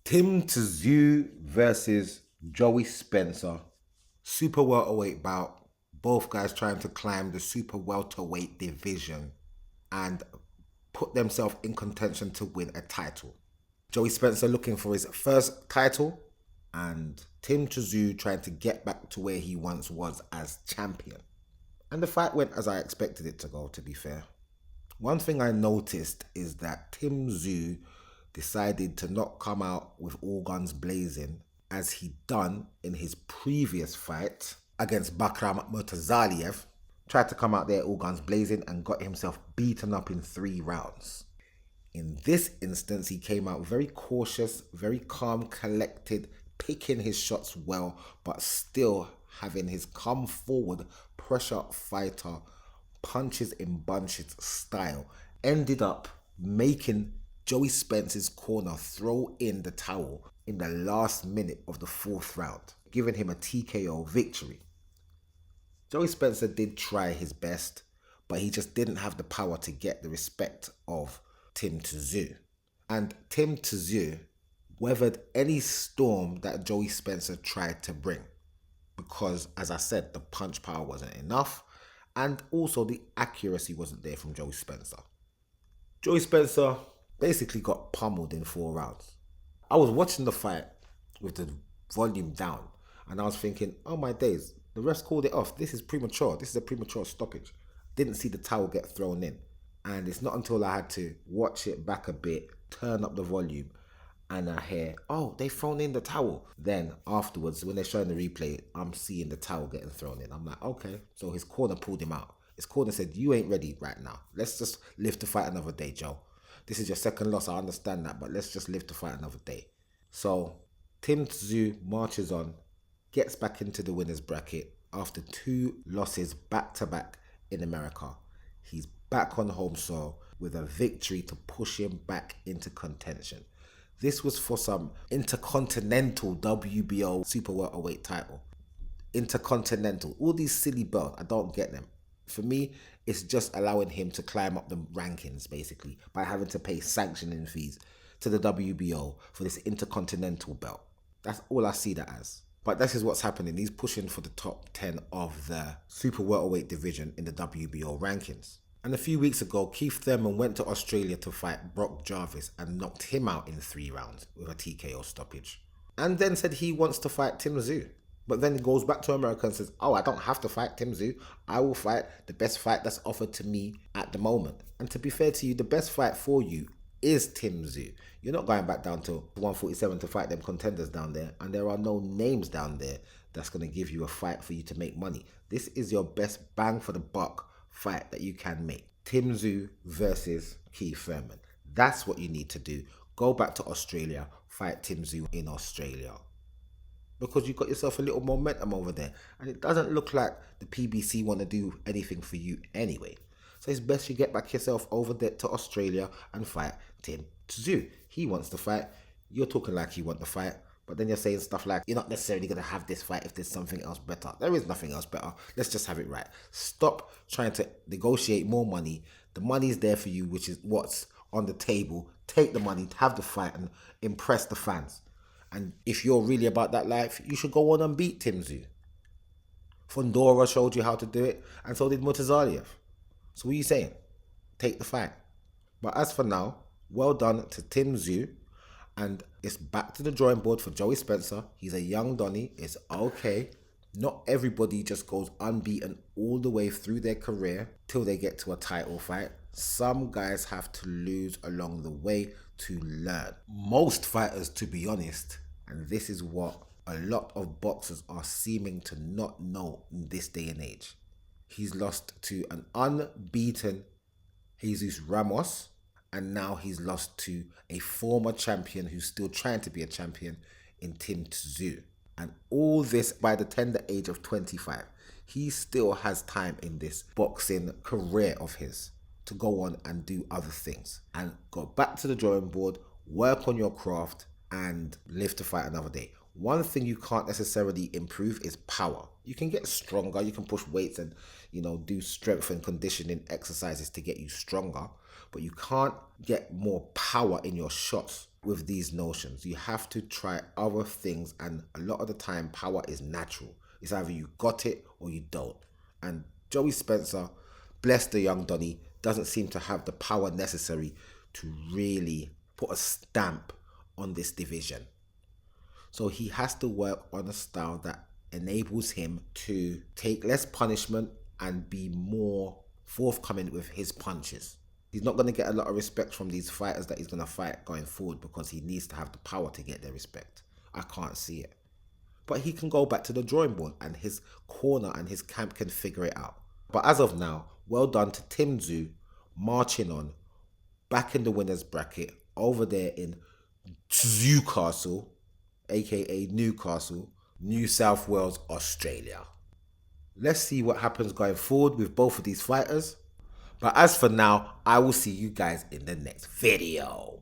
Tszyu versus Joey Spencer. Super welterweight bout. Both guys trying to climb the super welterweight division and put themselves in contention to win a title. Joey Spencer looking for his first title, and Tszyu trying to get back to where he once was as champion. And the fight went as I expected it to go, to be fair. One thing I noticed is that Tszyu decided to not come out with all guns blazing as he done in his previous fight against Bakram Murtazaliev. Tried to come out there all guns blazing and got himself beaten up in 3 rounds. In this instance, he came out very cautious, very calm, collected, picking his shots well, but still having his come forward pressure fighter punches in bunches style. Ended up making Joey Spencer's corner throw in the towel in the last minute of the 4th round, giving him a TKO victory. Joey Spencer did try his best, but he just didn't have the power to get the respect of Tszyu. And Tszyu weathered any storm that Joey Spencer tried to bring, because, as I said, the punch power wasn't enough, and also the accuracy wasn't there from Joey Spencer. Joey Spencer basically got pummeled in 4 rounds. I was watching the fight with the volume down, and I was thinking, oh my days, the refs called it off. This is premature. This is a premature stoppage. Didn't see the towel get thrown in. And it's not until I had to watch it back a bit, turn up the volume, and I hear, oh, they've thrown in the towel. Then afterwards, when they're showing the replay, I'm seeing the towel getting thrown in. I'm like, okay. So his corner pulled him out. His corner said, you ain't ready right now. Let's just live to fight another day, Joe. This is your second loss, I understand that, but let's just live to fight another day. So Tszyu marches on, gets back into the winner's bracket after 2 losses back-to-back in America. He's back on home soil with a victory to push him back into contention. This was for some intercontinental WBO super welterweight title. Intercontinental. All these silly belts, I don't get them. For me, it's just allowing him to climb up the rankings, basically, by having to pay sanctioning fees to the WBO for this intercontinental belt. That's all I see that as. But this is what's happening. He's pushing for the top 10 of the super welterweight division in the WBO rankings. And a few weeks ago, Keith Thurman went to Australia to fight Brock Jarvis and knocked him out in 3 rounds with a TKO stoppage. And then said he wants to fight Tszyu. But then he goes back to America and says, oh, I don't have to fight Tszyu. I will fight the best fight that's offered to me at the moment. And to be fair to you, the best fight for you is Tszyu. You're not going back down to 147 to fight them contenders down there. And there are no names down there that's going to give you a fight for you to make money. This is your best bang for the buck fight that you can make. Tszyu versus Keith Thurman. That's what you need to do. Go back to Australia, fight Tszyu in Australia. Because you've got yourself a little momentum over there. And it doesn't look like the PBC want to do anything for you anyway. So it's best you get back yourself over there to Australia and fight Tszyu. He wants to fight. You're talking like you want the fight. But then you're saying stuff like, you're not necessarily going to have this fight if there's something else better. There is nothing else better. Let's just have it right. Stop trying to negotiate more money. The money's there for you, which is what's on the table. Take the money, have the fight, and impress the fans. And if you're really about that life, you should go on and beat Tszyu. Fundora showed you how to do it, and so did Murtazaliev. So what are you saying? Take the fight. But as for now, well done to Tszyu. And it's back to the drawing board for Joey Spencer. He's a young Donny. It's okay. Not everybody just goes unbeaten all the way through their career till they get to a title fight. Some guys have to lose along the way to learn. Most fighters, to be honest, and this is what a lot of boxers are seeming to not know in this day and age. He's lost to an unbeaten Jesus Ramos, and now he's lost to a former champion who's still trying to be a champion in Tszyu. And all this by the tender age of 25. He still has time in this boxing career of his to go on and do other things. And go back to the drawing board, work on your craft, and live to fight another day. One thing you can't necessarily improve is power. You can get stronger, you can push weights and, do strength and conditioning exercises to get you stronger, but you can't get more power in your shots with these notions. You have to try other things, and a lot of the time power is natural. It's either you got it or you don't. And Joey Spencer, bless the young Donny, doesn't seem to have the power necessary to really put a stamp on this division. So he has to work on a style that enables him to take less punishment and be more forthcoming with his punches. He's not going to get a lot of respect from these fighters that he's going to fight going forward, because he needs to have the power to get their respect. I can't see it. But he can go back to the drawing board, and his corner and his camp can figure it out. But as of now, well done to Tszyu, marching on, back in the winner's bracket, over there in Tszyu Castle, aka Newcastle, New South Wales, Australia. Let's see what happens going forward with both of these fighters. But as for now, I will see you guys in the next video.